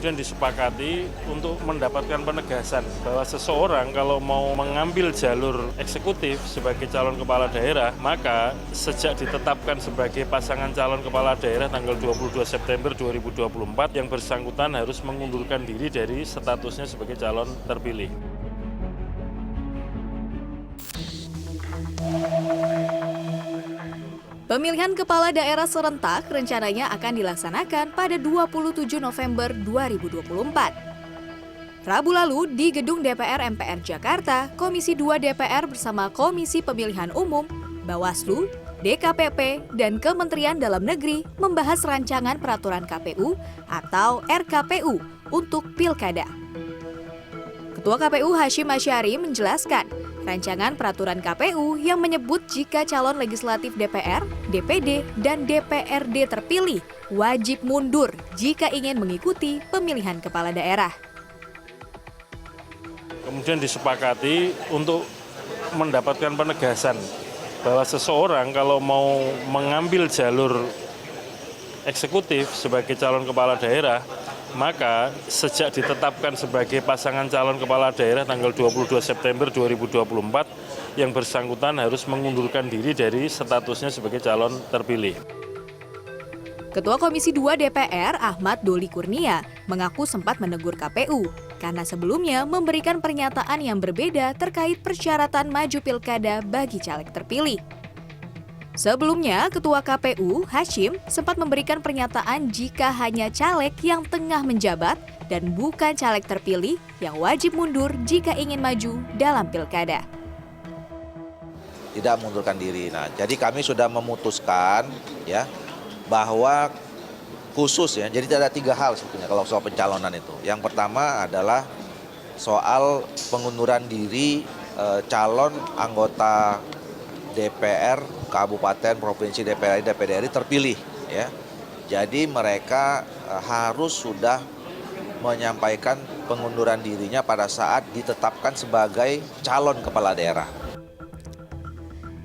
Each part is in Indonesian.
Kemudian disepakati untuk mendapatkan penegasan bahwa seseorang kalau mau mengambil jalur eksekutif sebagai calon kepala daerah, maka sejak ditetapkan sebagai pasangan calon kepala daerah tanggal 22 September 2024, yang bersangkutan harus mengundurkan diri dari statusnya sebagai calon terpilih. Pemilihan kepala daerah serentak rencananya akan dilaksanakan pada 27 November 2024. Rabu lalu di Gedung DPR MPR Jakarta, Komisi 2 DPR bersama Komisi Pemilihan Umum, Bawaslu, DKPP, dan Kementerian Dalam Negeri membahas rancangan peraturan KPU atau RKPU untuk Pilkada. Ketua KPU Hasyim Asyari menjelaskan, rancangan peraturan KPU yang menyebut jika calon legislatif DPR, DPD, dan DPRD terpilih wajib mundur jika ingin mengikuti pemilihan kepala daerah. Kemudian disepakati untuk mendapatkan penegasan bahwa seseorang kalau mau mengambil jalur eksekutif sebagai calon kepala daerah, maka sejak ditetapkan sebagai pasangan calon kepala daerah tanggal 22 September 2024, yang bersangkutan harus mengundurkan diri dari statusnya sebagai calon terpilih. Ketua Komisi 2 DPR Ahmad Doli Kurnia mengaku sempat menegur KPU karena sebelumnya memberikan pernyataan yang berbeda terkait persyaratan maju pilkada bagi caleg terpilih. Sebelumnya, Ketua KPU, Hasyim, sempat memberikan pernyataan jika hanya caleg yang tengah menjabat dan bukan caleg terpilih yang wajib mundur jika ingin maju dalam pilkada. Tidak mengundurkan diri. Nah, jadi kami sudah memutuskan ya bahwa khusus ya, jadi ada 3 hal sebetulnya kalau soal pencalonan itu. Yang pertama adalah soal pengunduran diri calon anggota DPR, Kabupaten, Provinsi, DPR, DPD RI terpilih ya. Jadi mereka harus sudah menyampaikan pengunduran dirinya pada saat ditetapkan sebagai calon kepala daerah.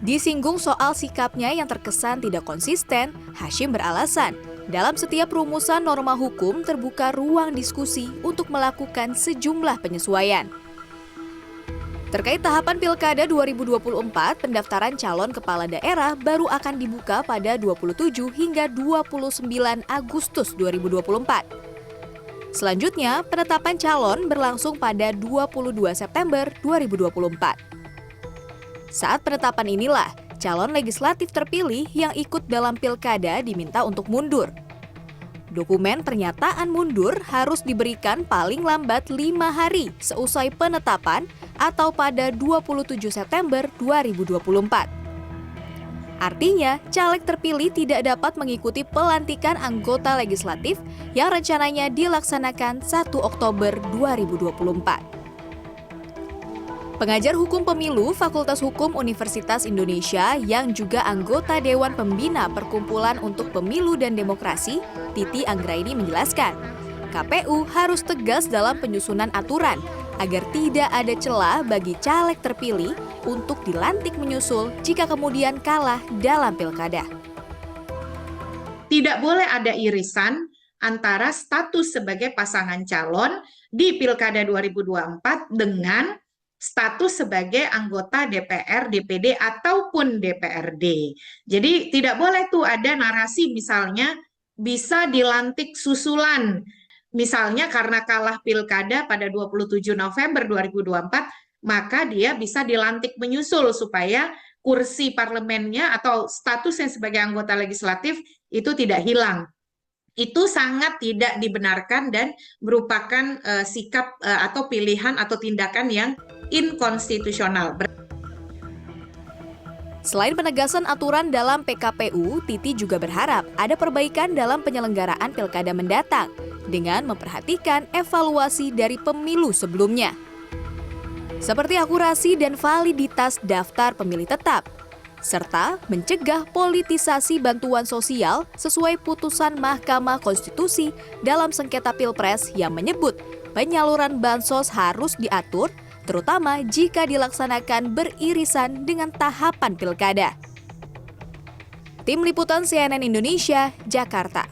Disinggung soal sikapnya yang terkesan tidak konsisten, Hasyim beralasan, dalam setiap rumusan norma hukum terbuka ruang diskusi untuk melakukan sejumlah penyesuaian. Terkait tahapan Pilkada 2024, pendaftaran calon kepala daerah baru akan dibuka pada 27 hingga 29 Agustus 2024. Selanjutnya, penetapan calon berlangsung pada 22 September 2024. Saat penetapan inilah, calon legislatif terpilih yang ikut dalam Pilkada diminta untuk mundur. Dokumen pernyataan mundur harus diberikan paling lambat 5 hari seusai penetapan atau pada 27 September 2024. Artinya, caleg terpilih tidak dapat mengikuti pelantikan anggota legislatif yang rencananya dilaksanakan 1 Oktober 2024. Pengajar Hukum Pemilu Fakultas Hukum Universitas Indonesia yang juga anggota Dewan Pembina Perkumpulan untuk Pemilu dan Demokrasi, Titi Anggraini menjelaskan, KPU harus tegas dalam penyusunan aturan agar tidak ada celah bagi caleg terpilih untuk dilantik menyusul jika kemudian kalah dalam pilkada. Tidak boleh ada irisan antara status sebagai pasangan calon di Pilkada 2024 dengan status sebagai anggota DPR, DPD, ataupun DPRD. Jadi tidak boleh tuh ada narasi misalnya bisa dilantik susulan. Misalnya karena kalah pilkada pada 27 November 2024, maka dia bisa dilantik menyusul supaya kursi parlemennya atau statusnya sebagai anggota legislatif itu tidak hilang. Itu sangat tidak dibenarkan dan merupakan sikap atau pilihan atau tindakan yang inkonstitusional. Selain penegasan aturan dalam PKPU, Titi juga berharap ada perbaikan dalam penyelenggaraan pilkada mendatang dengan memperhatikan evaluasi dari pemilu sebelumnya. Seperti akurasi dan validitas daftar pemilih tetap, serta mencegah politisasi bantuan sosial sesuai putusan Mahkamah Konstitusi dalam sengketa Pilpres yang menyebut penyaluran bansos harus diatur terutama jika dilaksanakan beririsan dengan tahapan pilkada. Tim Liputan CNN Indonesia, Jakarta.